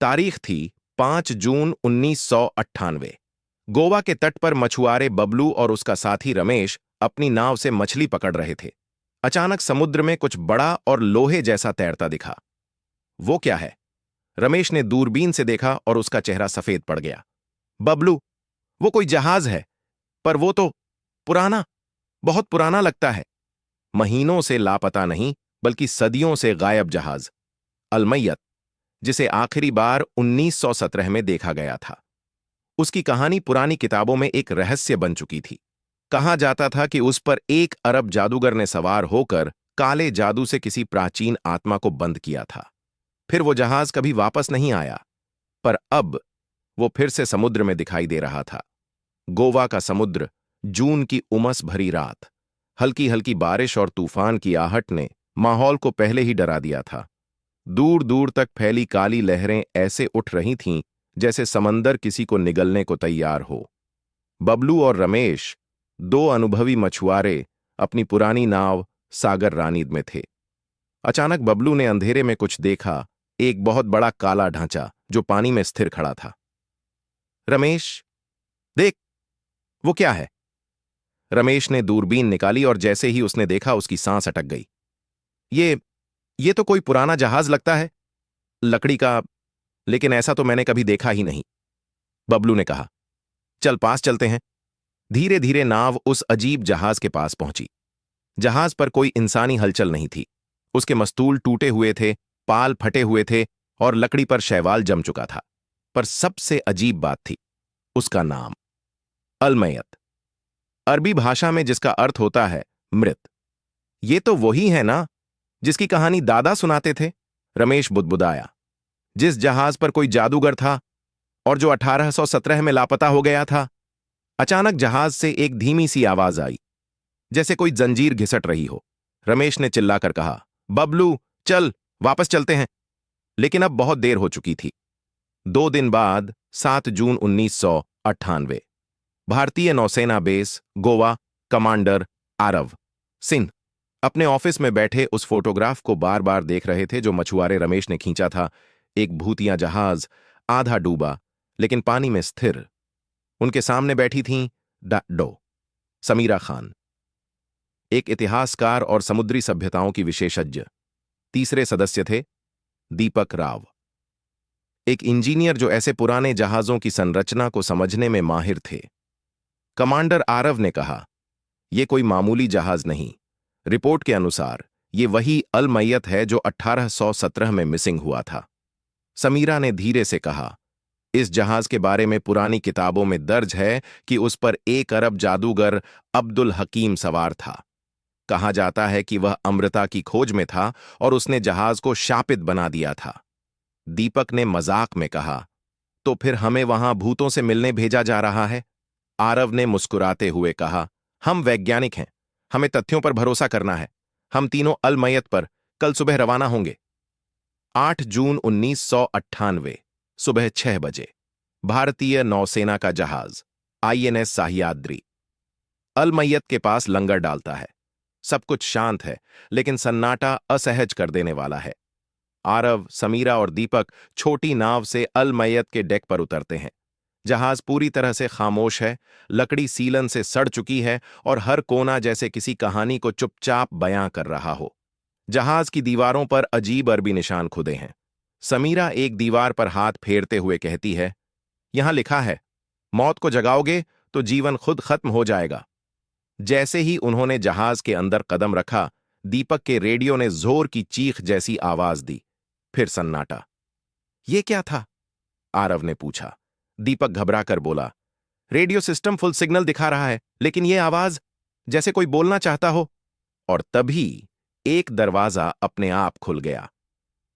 तारीख थी 5 जून 1998। गोवा के तट पर मछुआरे बबलू और उसका साथी रमेश अपनी नाव से मछली पकड़ रहे थे। अचानक समुद्र में कुछ बड़ा और लोहे जैसा तैरता दिखा। वो क्या है? रमेश ने दूरबीन से देखा और उसका चेहरा सफेद पड़ गया। बबलू, वो कोई जहाज है, पर वो तो पुराना, बहुत पुराना लगता है। महीनों से लापता नहीं, बल्कि सदियों से गायब जहाज अलमैयत, जिसे आखिरी बार 1917 में देखा गया था। उसकी कहानी पुरानी किताबों में एक रहस्य बन चुकी थी। कहा जाता था कि उस पर एक अरब जादूगर ने सवार होकर काले जादू से किसी प्राचीन आत्मा को बंद किया था। फिर वो जहाज कभी वापस नहीं आया, पर अब वो फिर से समुद्र में दिखाई दे रहा था। गोवा का समुद्र, जून की उमस भरी रात, हल्की हल्की बारिश और तूफान की आहट ने माहौल को पहले ही डरा दिया था। दूर दूर तक फैली काली लहरें ऐसे उठ रही थीं जैसे समंदर किसी को निगलने को तैयार हो। बबलू और रमेश, दो अनुभवी मछुआरे, अपनी पुरानी नाव सागर रानी में थे। अचानक बबलू ने अंधेरे में कुछ देखा, एक बहुत बड़ा काला ढांचा जो पानी में स्थिर खड़ा था। रमेश, देख, वो क्या है? रमेश ने दूरबीन निकाली और जैसे ही उसने देखा उसकी सांस अटक गई। ये तो कोई पुराना जहाज लगता है, लकड़ी का, लेकिन ऐसा तो मैंने कभी देखा ही नहीं। बबलू ने कहा, चल पास चलते हैं। धीरे धीरे नाव उस अजीब जहाज के पास पहुंची। जहाज पर कोई इंसानी हलचल नहीं थी। उसके मस्तूल टूटे हुए थे, पाल फटे हुए थे और लकड़ी पर शैवाल जम चुका था। पर सबसे अजीब बात थी उसका नाम, अलमैयत, अरबी भाषा में जिसका अर्थ होता है मृत। ये तो वही है ना जिसकी कहानी दादा सुनाते थे? रमेश बुदबुदाया। जिस जहाज पर कोई जादूगर था और जो 1817 में लापता हो गया था। अचानक जहाज से एक धीमी सी आवाज आई, जैसे कोई जंजीर घिसट रही हो। रमेश ने चिल्लाकर कहा, बबलू, चल वापस चलते हैं। लेकिन अब बहुत देर हो चुकी थी। 2 दिन बाद 7 जून 1998, भारतीय नौसेना बेस, गोवा, कमांडर आरव सिंह अपने ऑफिस में बैठे उस फोटोग्राफ को बार बार देख रहे थे जो मछुआरे रमेश ने खींचा था। एक भूतिया जहाज, आधा डूबा लेकिन पानी में स्थिर। उनके सामने बैठी थीं डो समीरा खान, एक इतिहासकार और समुद्री सभ्यताओं की विशेषज्ञ। तीसरे सदस्य थे दीपक राव, एक इंजीनियर जो ऐसे पुराने जहाजों की संरचना को समझने में माहिर थे। कमांडर आरव ने कहा, यह कोई मामूली जहाज नहीं। रिपोर्ट के अनुसार ये वही अलमैयत है जो 1817 में मिसिंग हुआ था। समीरा ने धीरे से कहा, इस जहाज के बारे में पुरानी किताबों में दर्ज है कि उस पर एक अरब जादूगर अब्दुल हकीम सवार था। कहा जाता है कि वह अमृता की खोज में था और उसने जहाज को शापित बना दिया था। दीपक ने मजाक में कहा, तो फिर हमें वहां भूतों से मिलने भेजा जा रहा है? आरव ने मुस्कुराते हुए कहा, हम वैज्ञानिक हैं, हमें तथ्यों पर भरोसा करना है। हम तीनों अलमैयत पर कल सुबह रवाना होंगे। 8 जून 1998, सुबह 6 बजे, भारतीय नौसेना का जहाज INS सह्याद्री अलमैयत के पास लंगर डालता है। सब कुछ शांत है, लेकिन सन्नाटा असहज कर देने वाला है। आरव, समीरा और दीपक छोटी नाव से अलमैयत के डेक पर उतरते हैं। जहाज पूरी तरह से खामोश है, लकड़ी सीलन से सड़ चुकी है और हर कोना जैसे किसी कहानी को चुपचाप बयां कर रहा हो। जहाज की दीवारों पर अजीब अरबी निशान खुदे हैं। समीरा एक दीवार पर हाथ फेरते हुए कहती है, यहां लिखा है, मौत को जगाओगे तो जीवन खुद खत्म हो जाएगा। जैसे ही उन्होंने जहाज के अंदर कदम रखा, दीपक के रेडियो ने जोर की चीख जैसी आवाज दी। फिर सन्नाटा। यह क्या था? आरव ने पूछा। दीपक घबराकर बोला, रेडियो सिस्टम फुल सिग्नल दिखा रहा है, लेकिन यह आवाज जैसे कोई बोलना चाहता हो। और तभी एक दरवाजा अपने आप खुल गया।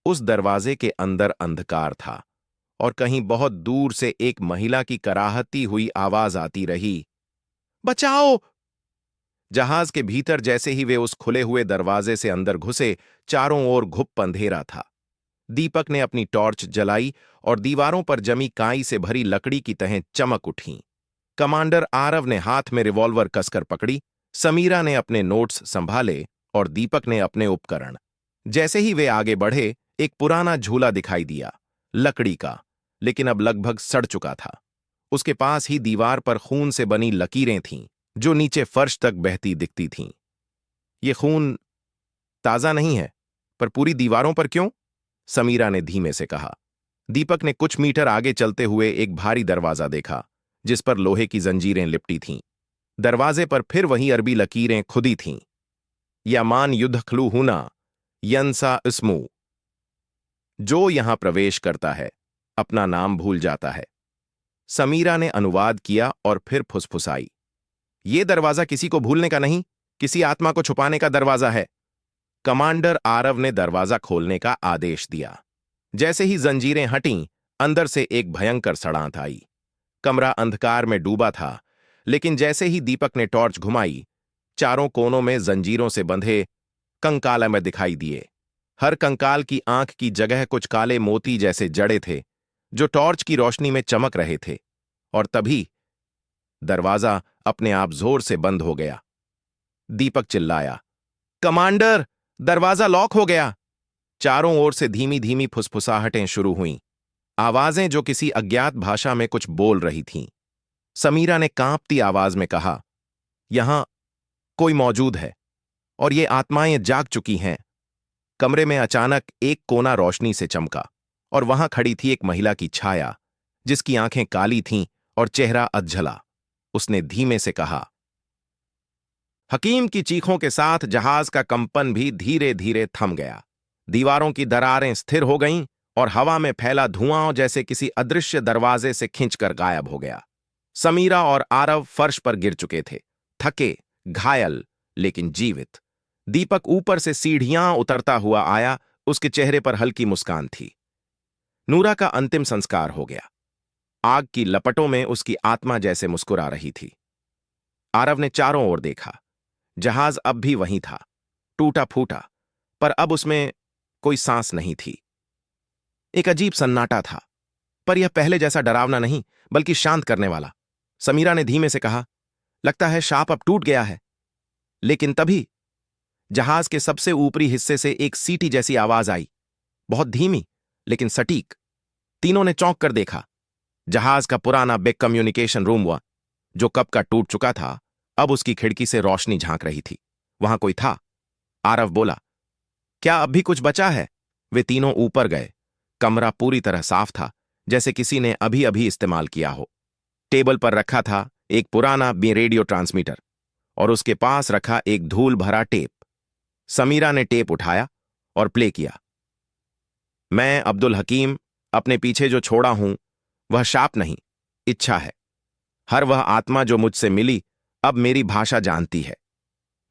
उस दरवाजे के अंदर अंधकार था और कहीं बहुत दूर से एक महिला की कराहती हुई आवाज आती रही, बचाओ! जहाज के भीतर जैसे ही वे उस खुले हुए दरवाजे से अंदर घुसे, चारों ओर घुप अंधेरा था। दीपक ने अपनी टॉर्च जलाई और दीवारों पर जमी काई से भरी लकड़ी की तहें चमक उठीं। कमांडर आरव ने हाथ में रिवॉल्वर कसकर पकड़ी, समीरा ने अपने नोट्स संभाले और दीपक ने अपने उपकरण। जैसे ही वे आगे बढ़े, एक पुराना झूला दिखाई दिया। लकड़ी का, लेकिन अब लगभग सड़ चुका था। उसके पास ही दीवार पर खून से बनी लकीरें थीं, जो नीचे फर्श तक बहती दिखती थीं। ये खून ताजा नहीं है, पर पूरी दीवारों पर क्यों? समीरा ने धीमे से कहा। दीपक ने कुछ मीटर आगे चलते हुए एक भारी दरवाजा देखा, जिस पर लोहे की जंजीरें लिपटी थीं। दरवाजे पर फिर वही अरबी लकीरें खुदी थीं। यामान युद्धख्लू हुना यंसा इस्मू। जो यहां प्रवेश करता है, अपना नाम भूल जाता है। समीरा ने अनुवाद किया और फिर फुसफुसाई। ये दरवाजा किसी को भूलने का नहीं, किसी आत्मा को छुपाने का दरवाजा है। कमांडर आरव ने दरवाजा खोलने का आदेश दिया। जैसे ही जंजीरें हटीं, अंदर से एक भयंकर सड़ांत आई। कमरा अंधकार में डूबा था, लेकिन जैसे ही दीपक ने टॉर्च घुमाई, चारों कोनों में जंजीरों से बंधे कंकाल में दिखाई दिए। हर कंकाल की आंख की जगह कुछ काले मोती जैसे जड़े थे, जो टॉर्च की रोशनी में चमक रहे थे। और तभी दरवाजा अपने आप जोर से बंद हो गया। दीपक चिल्लाया, कमांडर, दरवाजा लॉक हो गया। चारों ओर से धीमी धीमी फुसफुसाहटें शुरू हुईं, आवाजें जो किसी अज्ञात भाषा में कुछ बोल रही थीं। समीरा ने कांपती आवाज में कहा, यहां कोई मौजूद है और ये आत्माएं जाग चुकी हैं। कमरे में अचानक एक कोना रोशनी से चमका और वहां खड़ी थी एक महिला की छाया, जिसकी आंखें काली थीं और चेहरा अधझला। उसने धीमे से कहा। हकीम की चीखों के साथ जहाज का कंपन भी धीरे धीरे थम गया। दीवारों की दरारें स्थिर हो गईं और हवा में फैला धुआं जैसे किसी अदृश्य दरवाजे से खींचकर गायब हो गया। समीरा और आरव फर्श पर गिर चुके थे, थके, घायल, लेकिन जीवित। दीपक ऊपर से सीढ़ियां उतरता हुआ आया, उसके चेहरे पर हल्की मुस्कान थी। नूरा का अंतिम संस्कार हो गया। आग की लपटों में उसकी आत्मा जैसे मुस्कुरा रही थी। आरव ने चारों ओर देखा। जहाज अब भी वहीं था, टूटा फूटा, पर अब उसमें कोई सांस नहीं थी। एक अजीब सन्नाटा था, पर यह पहले जैसा डरावना नहीं, बल्कि शांत करने वाला। समीरा ने धीमे से कहा, लगता है शाप अब टूट गया है। लेकिन तभी जहाज के सबसे ऊपरी हिस्से से एक सीटी जैसी आवाज आई, बहुत धीमी लेकिन सटीक। तीनों ने चौंक कर देखा। जहाज का पुराना बेक कम्युनिकेशन रूम हुआ, जो कब का टूट चुका था, अब उसकी खिड़की से रोशनी झांक रही थी। वहां कोई था। आरव बोला, क्या अब भी कुछ बचा है? वे तीनों ऊपर गए। कमरा पूरी तरह साफ था, जैसे किसी ने अभी अभी इस्तेमाल किया हो। टेबल पर रखा था एक पुराना रेडियो ट्रांसमीटर और उसके पास रखा एक धूल भरा टेप। समीरा ने टेप उठाया और प्ले किया। मैं अब्दुल हकीम, अपने पीछे जो छोड़ा हूं वह शाप नहीं, इच्छा है। हर वह आत्मा जो मुझसे मिली अब मेरी भाषा जानती है।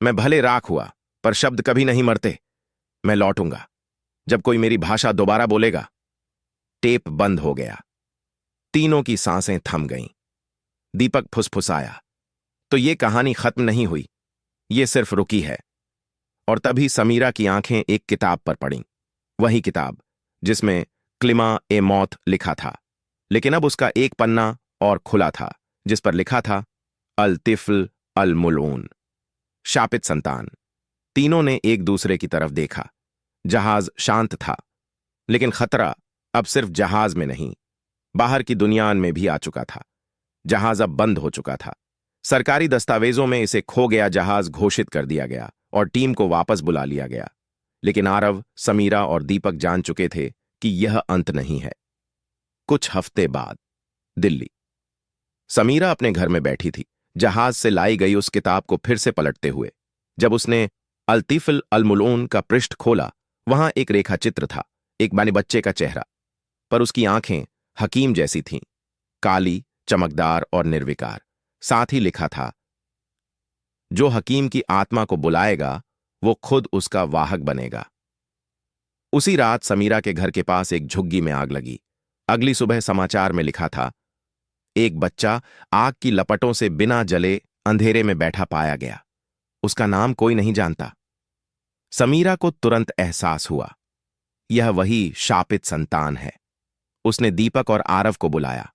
मैं भले राख हुआ, पर शब्द कभी नहीं मरते। मैं लौटूंगा जब कोई मेरी भाषा दोबारा बोलेगा। टेप बंद हो गया। तीनों की सांसें थम गईं। दीपक फुसफुसाया, तो ये कहानी खत्म नहीं हुई, ये सिर्फ रुकी है। और तभी समीरा की आंखें एक किताब पर पड़ीं, वही किताब जिसमें क्लिमा ए मौत लिखा था, लेकिन अब उसका एक पन्ना और खुला था, जिस पर लिखा था अल तिफ्ल अल मुलऊन, शापित संतान। तीनों ने एक दूसरे की तरफ देखा। जहाज शांत था, लेकिन खतरा अब सिर्फ जहाज में नहीं, बाहर की दुनिया में भी आ चुका था। जहाज अब बंद हो चुका था। सरकारी दस्तावेजों में इसे खो गया जहाज घोषित कर दिया गया और टीम को वापस बुला लिया गया। लेकिन आरव, समीरा और दीपक जान चुके थे कि यह अंत नहीं है। कुछ हफ्ते बाद दिल्ली। समीरा अपने घर में बैठी थी, जहाज से लाई गई उस किताब को फिर से पलटते हुए। जब उसने अल तिफ्ल अल मुलऊन का पृष्ठ खोला, वहां एक रेखा चित्र था, एक बानी बच्चे का चेहरा, पर उसकी आंखें हकीम जैसी थीं, काली, चमकदार और निर्विकार। साथ ही लिखा था, जो हकीम की आत्मा को बुलाएगा वो खुद उसका वाहक बनेगा। उसी रात समीरा के घर के पास एक झुग्गी में आग लगी। अगली सुबह समाचार में लिखा था, एक बच्चा आग की लपटों से बिना जले अंधेरे में बैठा पाया गया। उसका नाम कोई नहीं जानता। समीरा को तुरंत एहसास हुआ, यह वही शापित संतान है। उसने दीपक और आरव को बुलाया।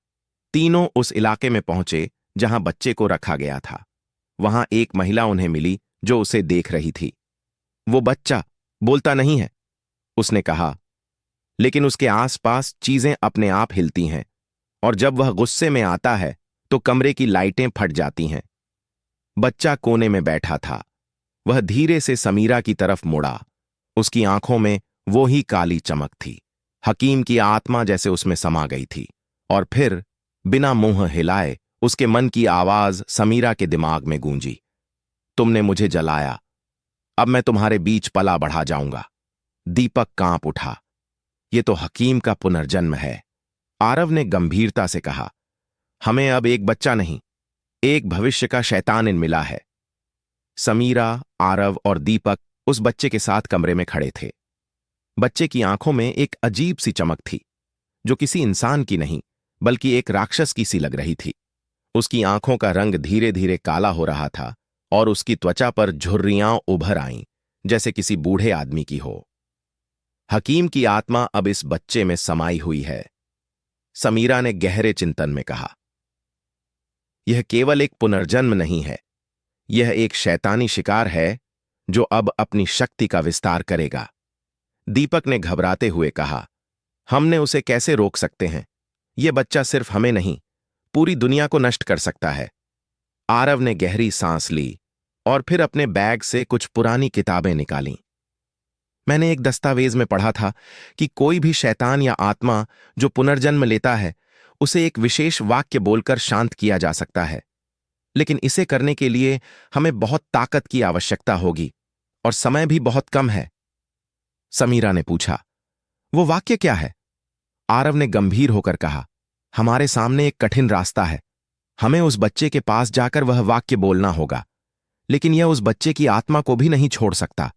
तीनों उस इलाके में पहुंचे जहां बच्चे को रखा गया था। वहां एक महिला उन्हें मिली जो उसे देख रही थी। वो बच्चा बोलता नहीं है, उसने कहा, लेकिन उसके आसपास चीजें अपने आप हिलती हैं, और जब वह गुस्से में आता है तो कमरे की लाइटें फट जाती हैं। बच्चा कोने में बैठा था। वह धीरे से समीरा की तरफ मुड़ा। उसकी आंखों में वो ही काली चमक थी। हकीम की आत्मा जैसे उसमें समा गई थी। और फिर बिना मुंह हिलाए उसके मन की आवाज समीरा के दिमाग में गूंजी, तुमने मुझे जलाया, अब मैं तुम्हारे बीच पला बढ़ा जाऊंगा। दीपक कांप उठा। ये तो हकीम का पुनर्जन्म है। आरव ने गंभीरता से कहा, हमें अब एक बच्चा नहीं, एक भविष्य का शैतान इन मिला है। समीरा, आरव और दीपक उस बच्चे के साथ कमरे में खड़े थे। बच्चे की आंखों में एक अजीब सी चमक थी, जो किसी इंसान की नहीं बल्कि एक राक्षस की सी लग रही थी। उसकी आंखों का रंग धीरे धीरे काला हो रहा था और उसकी त्वचा पर झुर्रियां उभर आईं, जैसे किसी बूढ़े आदमी की हो। हकीम की आत्मा अब इस बच्चे में समाई हुई है। समीरा ने गहरे चिंतन में कहा, यह केवल एक पुनर्जन्म नहीं है, यह एक शैतानी शिकार है जो अब अपनी शक्ति का विस्तार करेगा। दीपक ने घबराते हुए कहा, हमने उसे कैसे रोक सकते हैं? यह बच्चा सिर्फ हमें नहीं, पूरी दुनिया को नष्ट कर सकता है। आरव ने गहरी सांस ली और फिर अपने बैग से कुछ पुरानी किताबें निकालीं। मैंने एक दस्तावेज में पढ़ा था कि कोई भी शैतान या आत्मा जो पुनर्जन्म लेता है, उसे एक विशेष वाक्य बोलकर शांत किया जा सकता है। लेकिन इसे करने के लिए हमें बहुत ताकत की आवश्यकता होगी और समय भी बहुत कम है। समीरा ने पूछा, वो वाक्य क्या है? आरव ने गंभीर होकर कहा, हमारे सामने एक कठिन रास्ता है। हमें उस बच्चे के पास जाकर वह वाक्य बोलना होगा, लेकिन यह उस बच्चे की आत्मा को भी नहीं छोड़ सकता।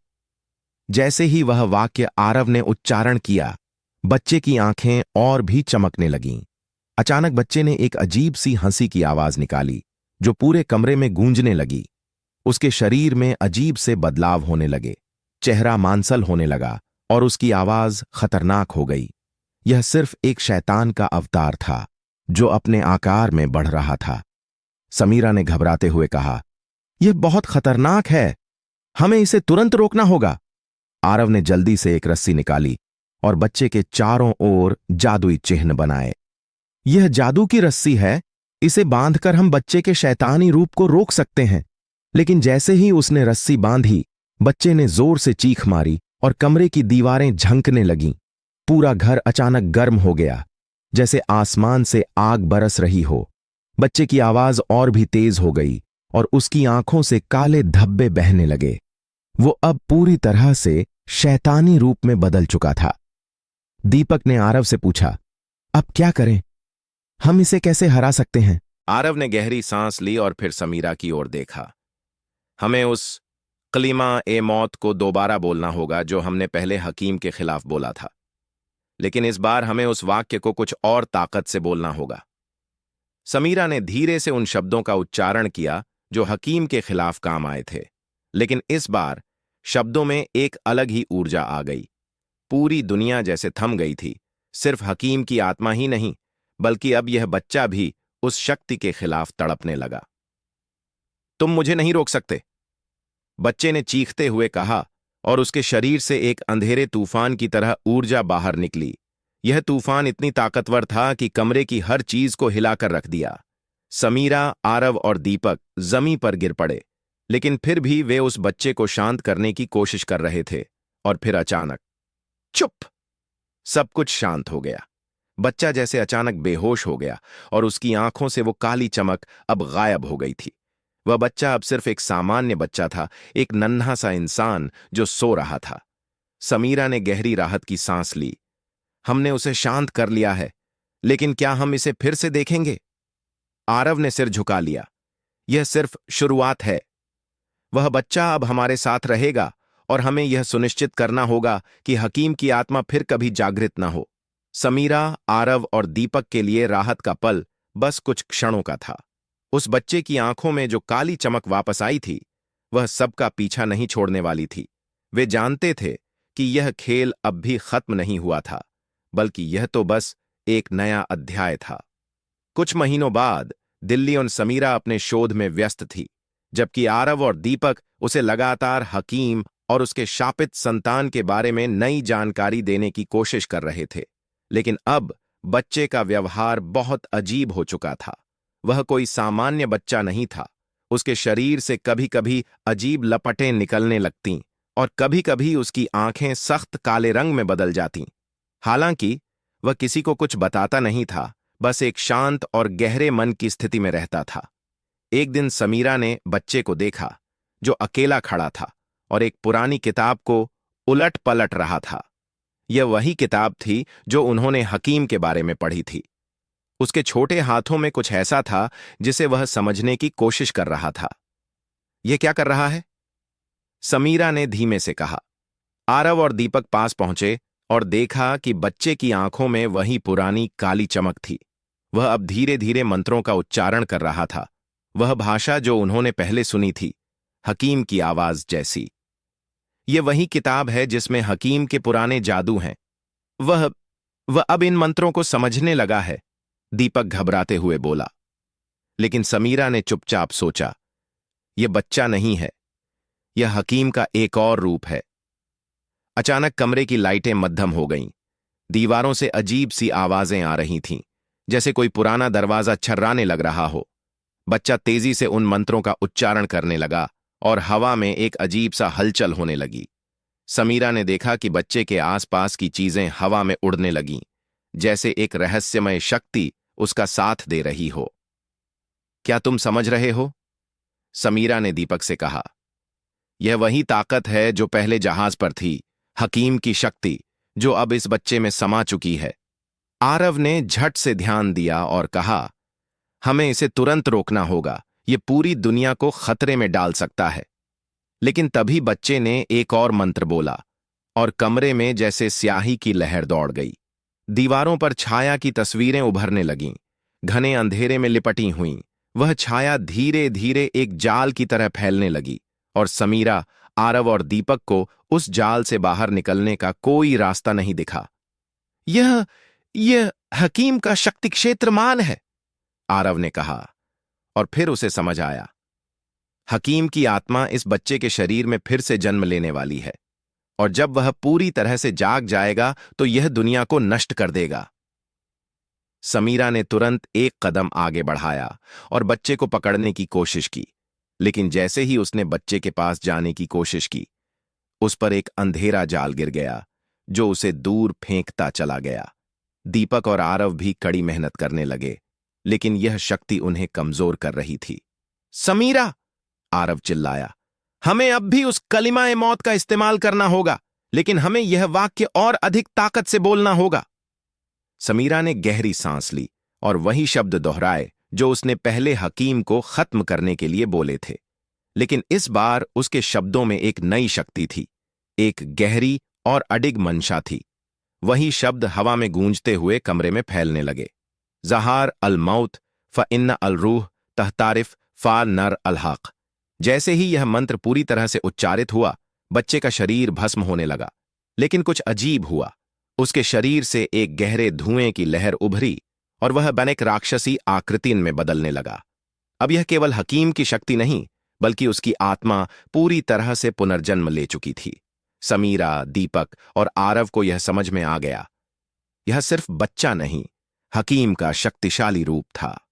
जैसे ही वह वाक्य आरव ने उच्चारण किया, बच्चे की आंखें और भी चमकने लगीं। अचानक बच्चे ने एक अजीब सी हंसी की आवाज निकाली, जो पूरे कमरे में गूंजने लगी। उसके शरीर में अजीब से बदलाव होने लगे, चेहरा मांसल होने लगा और उसकी आवाज खतरनाक हो गई। यह सिर्फ एक शैतान का अवतार था, जो अपने आकार में बढ़ रहा था। समीरा ने घबराते हुए कहा, यह बहुत खतरनाक है, हमें इसे तुरंत रोकना होगा। आरव ने जल्दी से एक रस्सी निकाली और बच्चे के चारों ओर जादुई चिन्ह बनाए। यह जादू की रस्सी है, इसे बांधकर हम बच्चे के शैतानी रूप को रोक सकते हैं। लेकिन जैसे ही उसने रस्सी बांधी, बच्चे ने जोर से चीख मारी और कमरे की दीवारें झंकने लगीं। पूरा घर अचानक गर्म हो गया, जैसे आसमान से आग बरस रही हो। बच्चे की आवाज और भी तेज हो गई और उसकी आंखों से काले धब्बे बहने लगे। वो अब पूरी तरह से शैतानी रूप में बदल चुका था। दीपक ने आरव से पूछा, अब क्या करें? हम इसे कैसे हरा सकते हैं? आरव ने गहरी सांस ली और फिर समीरा की ओर देखा। हमें उस कलीमा ए मौत को दोबारा बोलना होगा जो हमने पहले हकीम के खिलाफ बोला था, लेकिन इस बार हमें उस वाक्य को कुछ और ताकत से बोलना होगा। समीरा ने धीरे से उन शब्दों का उच्चारण किया जो हकीम के खिलाफ काम आए थे, लेकिन इस बार शब्दों में एक अलग ही ऊर्जा आ गई। पूरी दुनिया जैसे थम गई थी। सिर्फ हकीम की आत्मा ही नहीं, बल्कि अब यह बच्चा भी उस शक्ति के खिलाफ तड़पने लगा। तुम मुझे नहीं रोक सकते, बच्चे ने चीखते हुए कहा, और उसके शरीर से एक अंधेरे तूफान की तरह ऊर्जा बाहर निकली। यह तूफान इतनी ताकतवर था कि कमरे की हर चीज को हिलाकर रख दिया। समीरा, आरव और दीपक जमीन पर गिर पड़े, लेकिन फिर भी वे उस बच्चे को शांत करने की कोशिश कर रहे थे। और फिर अचानक चुप! सब कुछ शांत हो गया। बच्चा जैसे अचानक बेहोश हो गया और उसकी आंखों से वो काली चमक अब गायब हो गई थी। वह बच्चा अब सिर्फ एक सामान्य बच्चा था, एक नन्हा सा इंसान जो सो रहा था। समीरा ने गहरी राहत की सांस ली। हमने उसे शांत कर लिया है, लेकिन क्या हम इसे फिर से देखेंगे? आरव ने सिर झुका लिया। यह सिर्फ शुरुआत है। वह बच्चा अब हमारे साथ रहेगा और हमें यह सुनिश्चित करना होगा कि हकीम की आत्मा फिर कभी जागृत न हो। समीरा, आरव और दीपक के लिए राहत का पल बस कुछ क्षणों का था। उस बच्चे की आंखों में जो काली चमक वापस आई थी, वह सबका पीछा नहीं छोड़ने वाली थी। वे जानते थे कि यह खेल अब भी खत्म नहीं हुआ था, बल्कि यह तो बस एक नया अध्याय था। कुछ महीनों बाद दिल्ली और समीरा अपने शोध में व्यस्त थी, जबकि आरव और दीपक उसे लगातार हकीम, और उसके शापित संतान के बारे में नई जानकारी देने की कोशिश कर रहे थे। लेकिन अब बच्चे का व्यवहार बहुत अजीब हो चुका था। वह कोई सामान्य बच्चा नहीं था। उसके शरीर से कभी-कभी अजीब लपटें निकलने लगतीं और कभी-कभी उसकी आंखें सख्त काले रंग में बदल जातीं। हालांकि वह किसी को कुछ बताता नहीं था, बस एक शांत और गहरे मन की स्थिति में रहता था। एक दिन समीरा ने बच्चे को देखा, जो अकेला खड़ा था और एक पुरानी किताब को उलट पलट रहा था। यह वही किताब थी जो उन्होंने हकीम के बारे में पढ़ी थी। उसके छोटे हाथों में कुछ ऐसा था जिसे वह समझने की कोशिश कर रहा था। यह क्या कर रहा है? समीरा ने धीमे से कहा। आरव और दीपक पास पहुंचे और देखा कि बच्चे की आंखों में वही पुरानी काली चमक थी। वह अब धीरे धीरे मंत्रों का उच्चारण कर रहा था, वह भाषा जो उन्होंने पहले सुनी थी, हकीम की आवाज जैसी। यह वही किताब है जिसमें हकीम के पुराने जादू हैं। वह वह अब इन मंत्रों को समझने लगा है, दीपक घबराते हुए बोला। लेकिन समीरा ने चुपचाप सोचा, यह बच्चा नहीं है, यह हकीम का एक और रूप है। अचानक कमरे की लाइटें मद्धम हो गईं। दीवारों से अजीब सी आवाजें आ रही थीं, जैसे कोई पुराना दरवाजा छर्राने लग रहा हो। बच्चा तेजी से उन मंत्रों का उच्चारण करने लगा और हवा में एक अजीब सा हलचल होने लगी। समीरा ने देखा कि बच्चे के आसपास की चीजें हवा में उड़ने लगीं, जैसे एक रहस्यमय शक्ति उसका साथ दे रही हो। क्या तुम समझ रहे हो? समीरा ने दीपक से कहा। यह वही ताकत है जो पहले जहाज पर थी, हकीम की शक्ति जो अब इस बच्चे में समा चुकी है। आरव ने झट से ध्यान दिया और कहा, हमें इसे तुरंत रोकना होगा, यह पूरी दुनिया को खतरे में डाल सकता है। लेकिन तभी बच्चे ने एक और मंत्र बोला और कमरे में जैसे स्याही की लहर दौड़ गई। दीवारों पर छाया की तस्वीरें उभरने लगीं, घने अंधेरे में लिपटी हुईं। वह छाया धीरे धीरे एक जाल की तरह फैलने लगी और समीरा, आरव और दीपक को उस जाल से बाहर निकलने का कोई रास्ता नहीं दिखा। यह हकीम का शक्ति क्षेत्रमान है, आरव ने कहा, और फिर उसे समझ आया। हकीम की आत्मा इस बच्चे के शरीर में फिर से जन्म लेने वाली है, और जब वह पूरी तरह से जाग जाएगा तो यह दुनिया को नष्ट कर देगा। समीरा ने तुरंत एक कदम आगे बढ़ाया और बच्चे को पकड़ने की कोशिश की, लेकिन जैसे ही उसने बच्चे के पास जाने की कोशिश की, उस पर एक अंधेरा जाल गिर गया जो उसे दूर फेंकता चला गया। दीपक और आरव भी कड़ी मेहनत करने लगे, लेकिन यह शक्ति उन्हें कमजोर कर रही थी। समीरा, आरव चिल्लाया, हमें अब भी उस कलिमा-ए मौत का इस्तेमाल करना होगा, लेकिन हमें यह वाक्य और अधिक ताकत से बोलना होगा। समीरा ने गहरी सांस ली और वही शब्द दोहराए जो उसने पहले हकीम को खत्म करने के लिए बोले थे। लेकिन इस बार उसके शब्दों में एक नई शक्ति थी, एक गहरी और अडिग मंशा थी। वही शब्द हवा में गूंजते हुए कमरे में फैलने लगे। ज़हार अल मौत फ इन्ना अल रूह तहतारिफ फा नर अल हक। जैसे ही यह मंत्र पूरी तरह से उच्चारित हुआ, बच्चे का शरीर भस्म होने लगा। लेकिन कुछ अजीब हुआ, उसके शरीर से एक गहरे धुएं की लहर उभरी और वह बनेक राक्षसी आकृति में बदलने लगा। अब यह केवल हकीम की शक्ति नहीं, बल्कि उसकी आत्मा पूरी तरह से पुनर्जन्म ले चुकी थी। समीरा, दीपक और आरव को यह समझ में आ गया, यह सिर्फ बच्चा नहीं, हकीम का शक्तिशाली रूप था।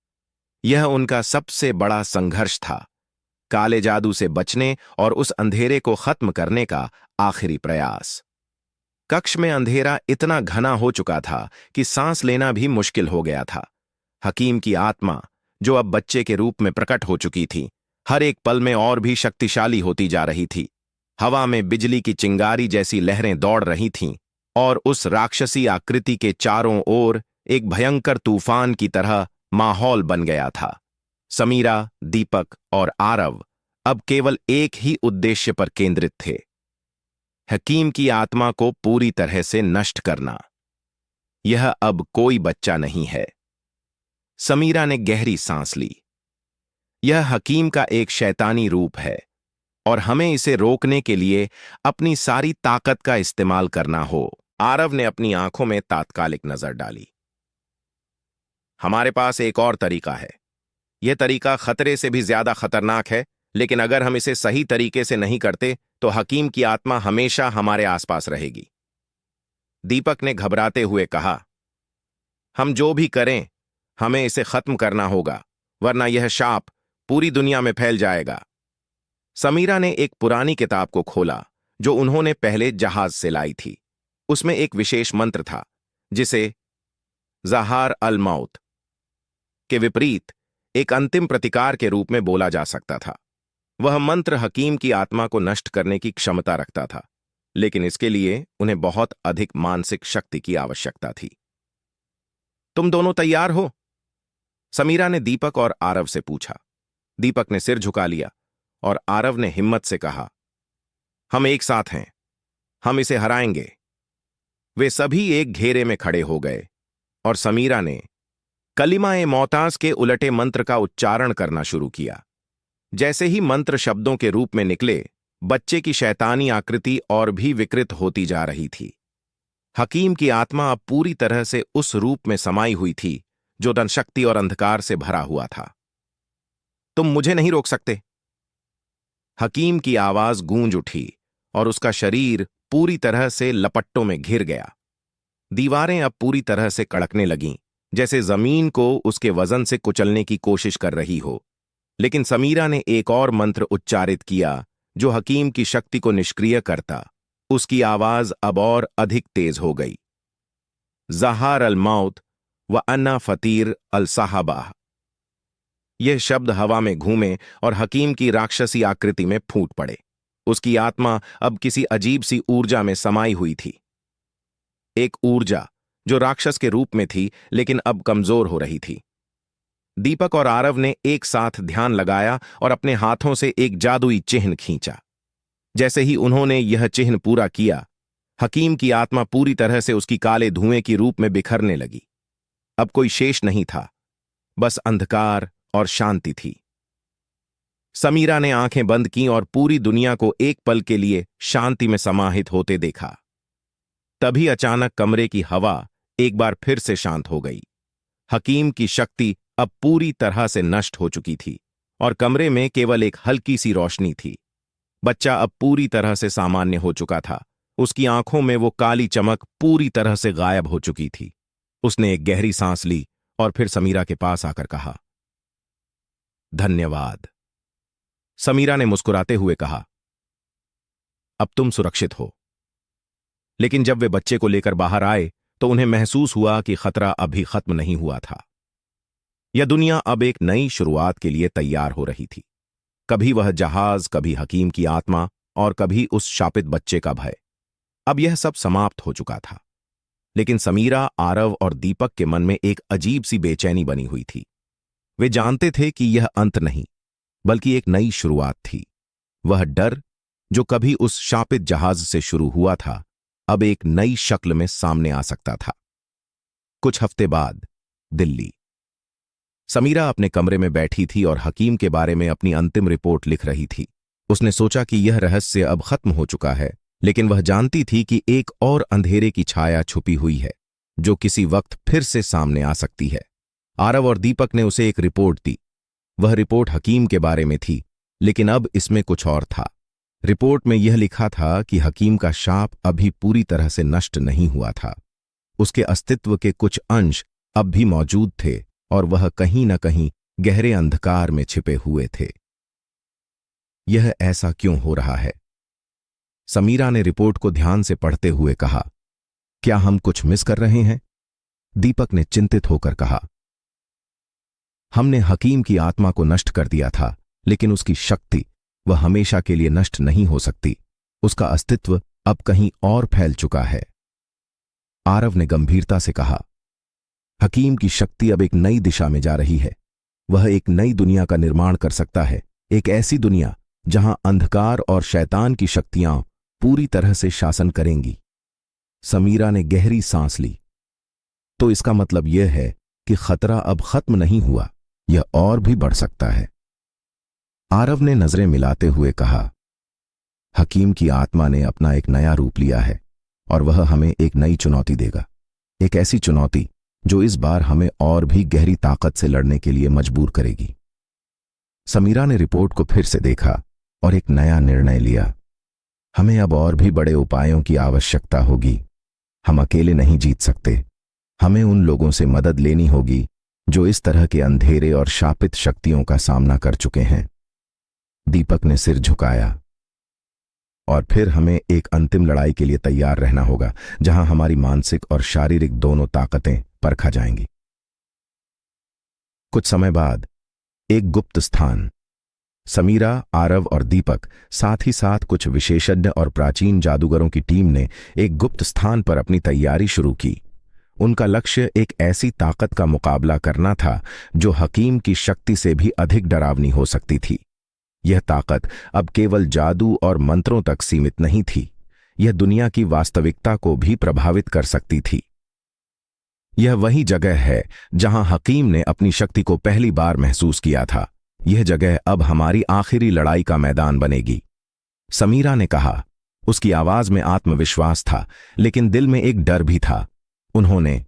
यह उनका सबसे बड़ा संघर्ष था, काले जादू से बचने और उस अंधेरे को खत्म करने का आखिरी प्रयास। कक्ष में अंधेरा इतना घना हो चुका था कि सांस लेना भी मुश्किल हो गया था। हकीम की आत्मा, जो अब बच्चे के रूप में प्रकट हो चुकी थी, हर एक पल में और भी शक्तिशाली होती जा रही थी। हवा में बिजली की चिंगारी जैसी लहरें दौड़ रही थीं और उस राक्षसी आकृति के चारों ओर एक भयंकर तूफान की तरह माहौल बन गया था। समीरा, दीपक और आरव अब केवल एक ही उद्देश्य पर केंद्रित थे, हकीम की आत्मा को पूरी तरह से नष्ट करना। यह अब कोई बच्चा नहीं है। समीरा ने गहरी सांस ली। यह हकीम का एक शैतानी रूप है और हमें इसे रोकने के लिए अपनी सारी ताकत का इस्तेमाल करना हो। आरव ने अपनी आंखों में तात्कालिक नजर डाली। हमारे पास एक और तरीका है। यह तरीका खतरे से भी ज्यादा खतरनाक है, लेकिन अगर हम इसे सही तरीके से नहीं करते तो हकीम की आत्मा हमेशा हमारे आसपास रहेगी। दीपक ने घबराते हुए कहा, हम जो भी करें, हमें इसे खत्म करना होगा, वरना यह शाप पूरी दुनिया में फैल जाएगा। समीरा ने एक पुरानी किताब को खोला जो उन्होंने पहले जहाज से लाई थी। उसमें एक विशेष मंत्र था जिसे ज़हार अल मौत के विपरीत एक अंतिम प्रतिकार के रूप में बोला जा सकता था। वह मंत्र हकीम की आत्मा को नष्ट करने की क्षमता रखता था, लेकिन इसके लिए उन्हें बहुत अधिक मानसिक शक्ति की आवश्यकता थी। तुम दोनों तैयार हो? समीरा ने दीपक और आरव से पूछा। दीपक ने सिर झुका लिया और आरव ने हिम्मत से कहा, हम एक साथ हैं, हम इसे हराएंगे। वे सभी एक घेरे में खड़े हो गए और समीरा ने कलिमा-ए-मौताज के उलटे मंत्र का उच्चारण करना शुरू किया। जैसे ही मंत्र शब्दों के रूप में निकले, बच्चे की शैतानी आकृति और भी विकृत होती जा रही थी। हकीम की आत्मा अब पूरी तरह से उस रूप में समाई हुई थी जो धनशक्ति और अंधकार से भरा हुआ था। तुम मुझे नहीं रोक सकते। हकीम की आवाज गूंज उठी और उसका शरीर पूरी तरह से लपट्टों में घिर गया। दीवारें अब पूरी तरह से कड़कने लगीं, जैसे जमीन को उसके वजन से कुचलने की कोशिश कर रही हो। लेकिन समीरा ने एक और मंत्र उच्चारित किया जो हकीम की शक्ति को निष्क्रिय करता। उसकी आवाज अब और अधिक तेज हो गई। ज़हार अल मौत व अन्ना फतीर अल साहबा। यह शब्द हवा में घूमे और हकीम की राक्षसी आकृति में फूट पड़े। उसकी आत्मा अब किसी अजीब सी ऊर्जा में समाई हुई थी, एक ऊर्जा जो राक्षस के रूप में थी लेकिन अब कमजोर हो रही थी। दीपक और आरव ने एक साथ ध्यान लगाया और अपने हाथों से एक जादुई चिन्ह खींचा। जैसे ही उन्होंने यह चिन्ह पूरा किया, हकीम की आत्मा पूरी तरह से उसकी काले धुएं की रूप में बिखरने लगी। अब कोई शेष नहीं था, बस अंधकार और शांति थी। समीरा ने आंखें बंद की और पूरी दुनिया को एक पल के लिए शांति में समाहित होते देखा। तभी अचानक कमरे की हवा एक बार फिर से शांत हो गई। हकीम की शक्ति अब पूरी तरह से नष्ट हो चुकी थी और कमरे में केवल एक हल्की सी रोशनी थी। बच्चा अब पूरी तरह से सामान्य हो चुका था। उसकी आंखों में वो काली चमक पूरी तरह से गायब हो चुकी थी। उसने एक गहरी सांस ली और फिर समीरा के पास आकर कहा, धन्यवाद। समीरा ने मुस्कुराते हुए कहा, अब तुम सुरक्षित हो। लेकिन जब वे बच्चे को लेकर बाहर आए तो उन्हें महसूस हुआ कि खतरा अभी खत्म नहीं हुआ था। यह दुनिया अब एक नई शुरुआत के लिए तैयार हो रही थी। कभी वह जहाज, कभी हकीम की आत्मा और कभी उस शापित बच्चे का भय। अब यह सब समाप्त हो चुका था। लेकिन समीरा, आरव और दीपक के मन में एक अजीब सी बेचैनी बनी हुई थी। वे जानते थे कि यह अंत नहीं, बल्कि एक नई शुरुआत थी। वह डर जो कभी उस शापित जहाज से शुरू हुआ था, अब एक नई शक्ल में सामने आ सकता था। कुछ हफ्ते बाद दिल्ली। समीरा अपने कमरे में बैठी थी और हकीम के बारे में अपनी अंतिम रिपोर्ट लिख रही थी। उसने सोचा कि यह रहस्य अब खत्म हो चुका है, लेकिन वह जानती थी कि एक और अंधेरे की छाया छुपी हुई है जो किसी वक्त फिर से सामने आ सकती है। आरव और दीपक ने उसे एक रिपोर्ट दी। वह रिपोर्ट हकीम के बारे में थी, लेकिन अब इसमें कुछ और था। रिपोर्ट में यह लिखा था कि हकीम का शाप अभी पूरी तरह से नष्ट नहीं हुआ था। उसके अस्तित्व के कुछ अंश अब भी मौजूद थे और वह कहीं न कहीं गहरे अंधकार में छिपे हुए थे। यह ऐसा क्यों हो रहा है? समीरा ने रिपोर्ट को ध्यान से पढ़ते हुए कहा, क्या हम कुछ मिस कर रहे हैं? दीपक ने चिंतित होकर कहा, हमने हकीम की आत्मा को नष्ट कर दिया था, लेकिन उसकी शक्ति वह हमेशा के लिए नष्ट नहीं हो सकती। उसका अस्तित्व अब कहीं और फैल चुका है। आरव ने गंभीरता से कहा, हकीम की शक्ति अब एक नई दिशा में जा रही है। वह एक नई दुनिया का निर्माण कर सकता है, एक ऐसी दुनिया जहां अंधकार और शैतान की शक्तियां पूरी तरह से शासन करेंगी। समीरा ने गहरी सांस ली। तो इसका मतलब यह है कि खतरा अब खत्म नहीं हुआ, यह और भी बढ़ सकता है। आरव ने नजरें मिलाते हुए कहा, हकीम की आत्मा ने अपना एक नया रूप लिया है और वह हमें एक नई चुनौती देगा, एक ऐसी चुनौती जो इस बार हमें और भी गहरी ताकत से लड़ने के लिए मजबूर करेगी। समीरा ने रिपोर्ट को फिर से देखा और एक नया निर्णय लिया। हमें अब और भी बड़े उपायों की आवश्यकता होगी। हम अकेले नहीं जीत सकते। हमें उन लोगों से मदद लेनी होगी जो इस तरह के अंधेरे और शापित शक्तियों का सामना कर चुके हैं। दीपक ने सिर झुकाया। और फिर हमें एक अंतिम लड़ाई के लिए तैयार रहना होगा, जहां हमारी मानसिक और शारीरिक दोनों ताकतें परखा जाएंगी। कुछ समय बाद एक गुप्त स्थान। समीरा, आरव और दीपक, साथ ही साथ कुछ विशेषज्ञ और प्राचीन जादूगरों की टीम ने एक गुप्त स्थान पर अपनी तैयारी शुरू की। उनका लक्ष्य एक ऐसी ताकत का मुकाबला करना था जो हकीम की शक्ति से भी अधिक डरावनी हो सकती थी। यह ताकत अब केवल जादू और मंत्रों तक सीमित नहीं थी, यह दुनिया की वास्तविकता को भी प्रभावित कर सकती थी। यह वही जगह है जहां हकीम ने अपनी शक्ति को पहली बार महसूस किया था। यह जगह अब हमारी आखिरी लड़ाई का मैदान बनेगी, समीरा ने कहा। उसकी आवाज में आत्मविश्वास था, लेकिन दिल में एक डर भी था। उन्होंने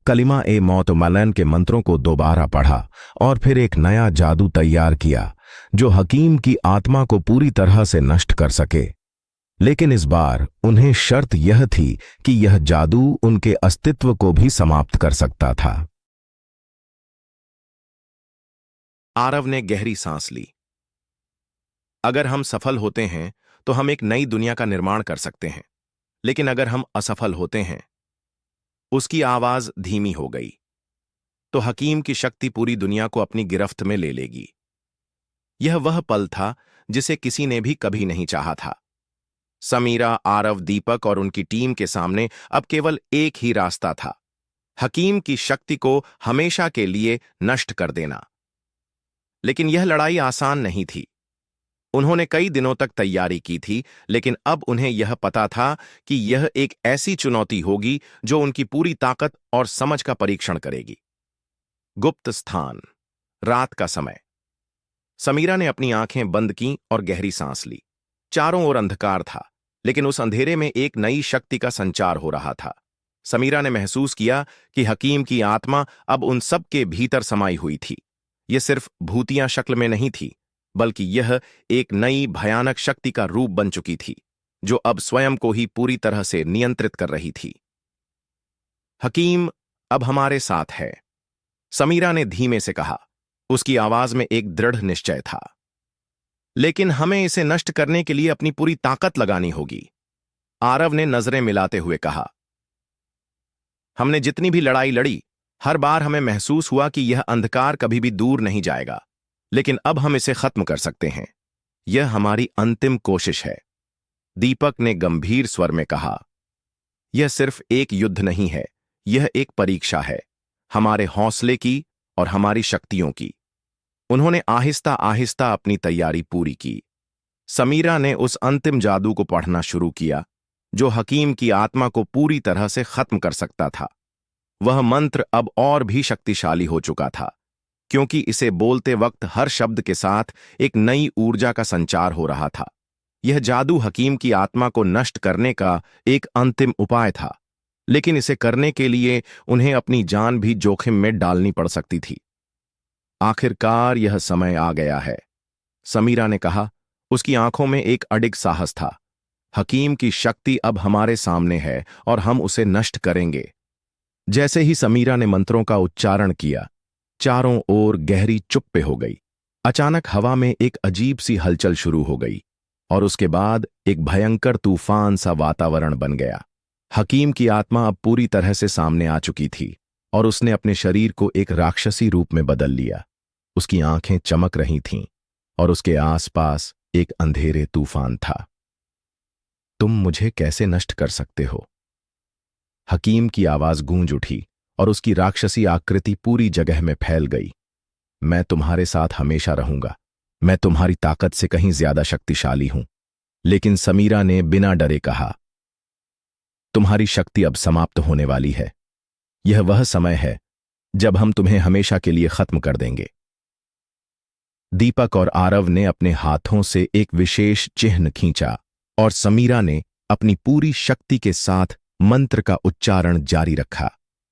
कलिमा ए मौत मलन के मंत्रों को दोबारा पढ़ा और फिर एक नया जादू तैयार किया जो हकीम की आत्मा को पूरी तरह से नष्ट कर सके। लेकिन इस बार उन्हें शर्त यह थी कि यह जादू उनके अस्तित्व को भी समाप्त कर सकता था। आरव ने गहरी सांस ली। अगर हम सफल होते हैं तो हम एक नई दुनिया का निर्माण कर सकते हैं, लेकिन अगर हम असफल होते हैं। उसकी आवाज धीमी हो गई। तो हकीम की शक्ति पूरी दुनिया को अपनी गिरफ्त में ले लेगी। यह वह पल था जिसे किसी ने भी कभी नहीं चाहा था। समीरा, आरव, दीपक और उनकी टीम के सामने अब केवल एक ही रास्ता था, हकीम की शक्ति को हमेशा के लिए नष्ट कर देना। लेकिन यह लड़ाई आसान नहीं थी। उन्होंने कई दिनों तक तैयारी की थी, लेकिन अब उन्हें यह पता था कि यह एक ऐसी चुनौती होगी जो उनकी पूरी ताकत और समझ का परीक्षण करेगी। गुप्त स्थान, रात का समय। समीरा ने अपनी आंखें बंद कीं और गहरी सांस ली। चारों ओर अंधकार था, लेकिन उस अंधेरे में एक नई शक्ति का संचार हो रहा था। समीरा ने महसूस किया कि हकीम की आत्मा अब उन सब के भीतर समाई हुई थी। यह सिर्फ भूतिया शक्ल में नहीं थी, बल्कि यह एक नई भयानक शक्ति का रूप बन चुकी थी, जो अब स्वयं को ही पूरी तरह से नियंत्रित कर रही थी। हकीम अब हमारे साथ है, समीरा ने धीमे से कहा। उसकी आवाज में एक दृढ़ निश्चय था। लेकिन हमें इसे नष्ट करने के लिए अपनी पूरी ताकत लगानी होगी, आरव ने नजरें मिलाते हुए कहा। हमने जितनी भी लड़ाई लड़ी, हर बार हमें महसूस हुआ कि यह अंधकार कभी भी दूर नहीं जाएगा, लेकिन अब हम इसे खत्म कर सकते हैं। यह हमारी अंतिम कोशिश है, दीपक ने गंभीर स्वर में कहा। यह सिर्फ एक युद्ध नहीं है, यह एक परीक्षा है, हमारे हौसले की और हमारी शक्तियों की। उन्होंने आहिस्ता आहिस्ता अपनी तैयारी पूरी की। समीरा ने उस अंतिम जादू को पढ़ना शुरू किया जो हकीम की आत्मा को पूरी तरह से खत्म कर सकता था। वह मंत्र अब और भी शक्तिशाली हो चुका था, क्योंकि इसे बोलते वक्त हर शब्द के साथ एक नई ऊर्जा का संचार हो रहा था। यह जादू हकीम की आत्मा को नष्ट करने का एक अंतिम उपाय था, लेकिन इसे करने के लिए उन्हें अपनी जान भी जोखिम में डालनी पड़ सकती थी। आखिरकार यह समय आ गया है, समीरा ने कहा। उसकी आंखों में एक अडिग साहस था। हकीम की शक्ति अब हमारे सामने है और हम उसे नष्ट करेंगे। जैसे ही समीरा ने मंत्रों का उच्चारण किया, चारों ओर गहरी चुप्पी हो गई। अचानक हवा में एक अजीब सी हलचल शुरू हो गई और उसके बाद एक भयंकर तूफान सा वातावरण बन गया। हकीम की आत्मा अब पूरी तरह से सामने आ चुकी थी और उसने अपने शरीर को एक राक्षसी रूप में बदल लिया। उसकी आंखें चमक रही थीं और उसके आसपास एक अंधेरे तूफान था। तुम मुझे कैसे नष्ट कर सकते हो? हकीम की आवाज गूंज उठी और उसकी राक्षसी आकृति पूरी जगह में फैल गई। मैं तुम्हारे साथ हमेशा रहूंगा। मैं तुम्हारी ताकत से कहीं ज्यादा शक्तिशाली हूं। लेकिन समीरा ने बिना डरे कहा, तुम्हारी शक्ति अब समाप्त होने वाली है। यह वह समय है जब हम तुम्हें हमेशा के लिए खत्म कर देंगे। दीपक और आरव ने अपने हाथों से एक विशेष चिन्ह खींचा और समीरा ने अपनी पूरी शक्ति के साथ मंत्र का उच्चारण जारी रखा।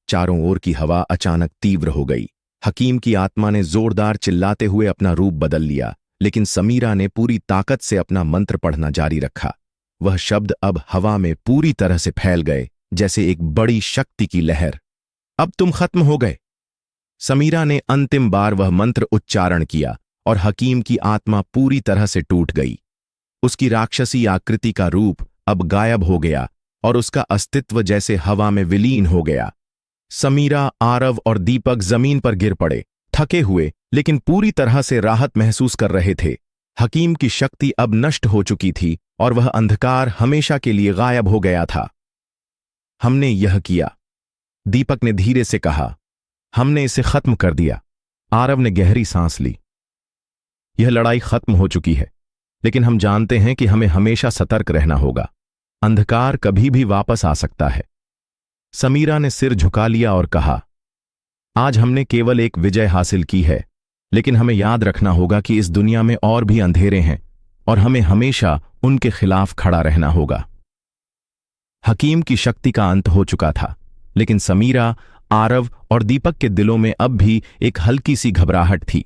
चारों ओर की हवा अचानक तीव्र हो गई। हकीम की आत्मा ने जोरदार चिल्लाते हुए अपना रूप बदल लिया, लेकिन समीरा ने पूरी ताकत से अपना मंत्र पढ़ना जारी रखा। वह शब्द अब हवा में पूरी तरह से फैल गए, जैसे एक बड़ी शक्ति की लहर। अब तुम खत्म हो गए। समीरा ने अंतिम बार वह मंत्र उच्चारण किया और हकीम की आत्मा पूरी तरह से टूट गई। उसकी राक्षसी आकृति का रूप अब गायब हो गया और उसका अस्तित्व जैसे हवा में विलीन हो गया। समीरा, आरव और दीपक जमीन पर गिर पड़े, थके हुए लेकिन पूरी तरह से राहत महसूस कर रहे थे। हकीम की शक्ति अब नष्ट हो चुकी थी और वह अंधकार हमेशा के लिए गायब हो गया था। हमने यह किया, दीपक ने धीरे से कहा। हमने इसे खत्म कर दिया। आरव ने गहरी सांस ली। यह लड़ाई खत्म हो चुकी है, लेकिन हम जानते हैं कि हमें हमेशा सतर्क रहना होगा। अंधकार कभी भी वापस आ सकता है। समीरा ने सिर झुका लिया और कहा, आज हमने केवल एक विजय हासिल की है, लेकिन हमें याद रखना होगा कि इस दुनिया में और भी अंधेरे हैं और हमें हमेशा उनके खिलाफ खड़ा रहना होगा। हकीम की शक्ति का अंत हो चुका था, लेकिन समीरा, आरव और दीपक के दिलों में अब भी एक हल्की सी घबराहट थी।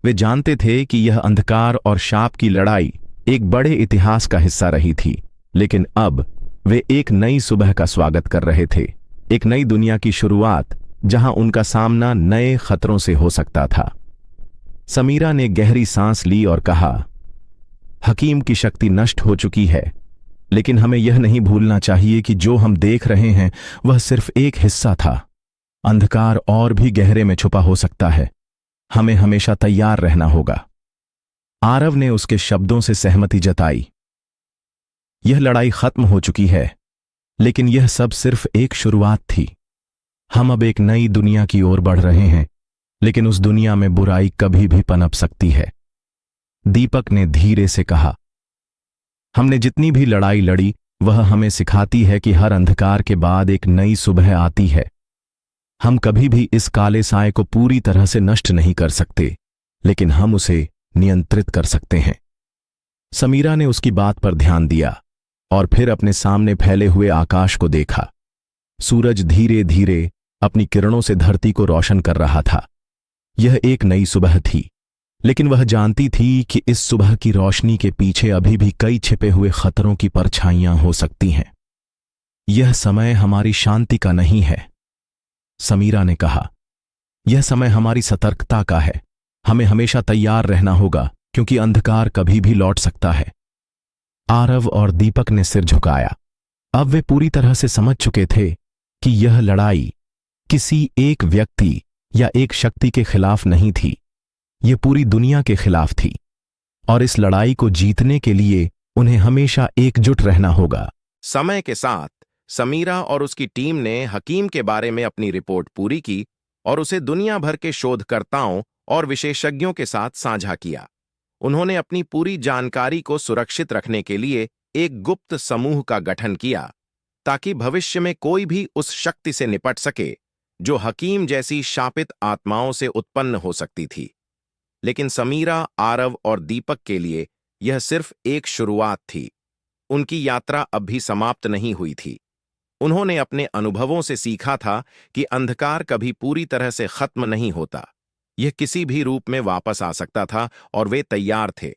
वे जानते थे कि यह अंधकार और शाप की लड़ाई एक बड़े इतिहास का हिस्सा रही थी, लेकिन अब वे एक नई सुबह का स्वागत कर रहे थे, एक नई दुनिया की शुरुआत जहां उनका सामना नए खतरों से हो सकता था। समीरा ने गहरी सांस ली और कहा, हकीम की शक्ति नष्ट हो चुकी है, लेकिन हमें यह नहीं भूलना चाहिए कि जो हम देख रहे हैं वह सिर्फ एक हिस्सा था। अंधकार और भी गहरे में छुपा हो सकता है। हमें हमेशा तैयार रहना होगा। आरव ने उसके शब्दों से सहमति जताई। यह लड़ाई खत्म हो चुकी है, लेकिन यह सब सिर्फ एक शुरुआत थी। हम अब एक नई दुनिया की ओर बढ़ रहे हैं, लेकिन उस दुनिया में बुराई कभी भी पनप सकती है। दीपक ने धीरे से कहा, हमने जितनी भी लड़ाई लड़ी वह हमें सिखाती है कि हर अंधकार के बाद एक नई सुबह आती है। हम कभी भी इस काले साए को पूरी तरह से नष्ट नहीं कर सकते, लेकिन हम उसे नियंत्रित कर सकते हैं। समीरा ने उसकी बात पर ध्यान दिया और फिर अपने सामने फैले हुए आकाश को देखा। सूरज धीरे धीरे अपनी किरणों से धरती को रोशन कर रहा था। यह एक नई सुबह थी, लेकिन वह जानती थी कि इस सुबह की रोशनी के पीछे अभी भी कई छिपे हुए खतरों की परछाइयां हो सकती हैं। यह समय हमारी शांति का नहीं है, समीरा ने कहा। यह समय हमारी सतर्कता का है। हमें हमेशा तैयार रहना होगा, क्योंकि अंधकार कभी भी लौट सकता है। आरव और दीपक ने सिर झुकाया। अब वे पूरी तरह से समझ चुके थे कि यह लड़ाई किसी एक व्यक्ति या एक शक्ति के खिलाफ नहीं थी, यह पूरी दुनिया के खिलाफ थी, और इस लड़ाई को जीतने के लिए उन्हें हमेशा एकजुट रहना होगा। समय के साथ समीरा और उसकी टीम ने हकीम के बारे में अपनी रिपोर्ट पूरी की और उसे दुनिया भर के शोधकर्ताओं और विशेषज्ञों के साथ साझा किया। उन्होंने अपनी पूरी जानकारी को सुरक्षित रखने के लिए एक गुप्त समूह का गठन किया, ताकि भविष्य में कोई भी उस शक्ति से निपट सके जो हकीम जैसी शापित आत्माओं से उत्पन्न हो सकती थी। लेकिन समीरा, आरव और दीपक के लिए यह सिर्फ एक शुरुआत थी। उनकी यात्रा अब भी समाप्त नहीं हुई थी। उन्होंने अपने अनुभवों से सीखा था कि अंधकार कभी पूरी तरह से खत्म नहीं होता। यह किसी भी रूप में वापस आ सकता था और वे तैयार थे,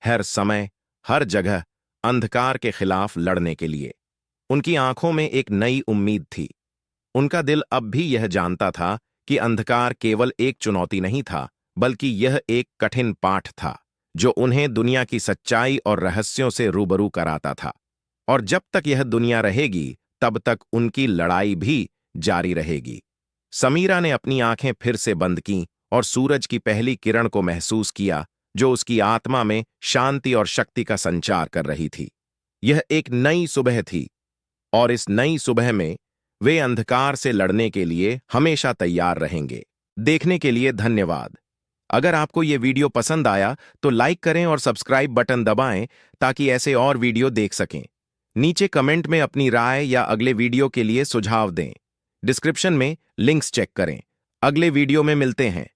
हर समय, हर जगह अंधकार के खिलाफ लड़ने के लिए। उनकी आंखों में एक नई उम्मीद थी। उनका दिल अब भी यह जानता था कि अंधकार केवल एक चुनौती नहीं था, बल्कि यह एक कठिन पाठ था जो उन्हें दुनिया की सच्चाई और रहस्यों से रूबरू कराता था। और जब तक यह दुनिया रहेगी, तब तक उनकी लड़ाई भी जारी रहेगी। समीरा ने अपनी आंखें फिर से बंद कीं और सूरज की पहली किरण को महसूस किया, जो उसकी आत्मा में शांति और शक्ति का संचार कर रही थी। यह एक नई सुबह थी, और इस नई सुबह में वे अंधकार से लड़ने के लिए हमेशा तैयार रहेंगे। देखने के लिए धन्यवाद। अगर आपको यह वीडियो पसंद आया तो लाइक करें और सब्सक्राइब बटन दबाएं, ताकि ऐसे और वीडियो देख सकें। नीचे कमेंट में अपनी राय या अगले वीडियो के लिए सुझाव दें। डिस्क्रिप्शन में लिंक्स चेक करें। अगले वीडियो में मिलते हैं।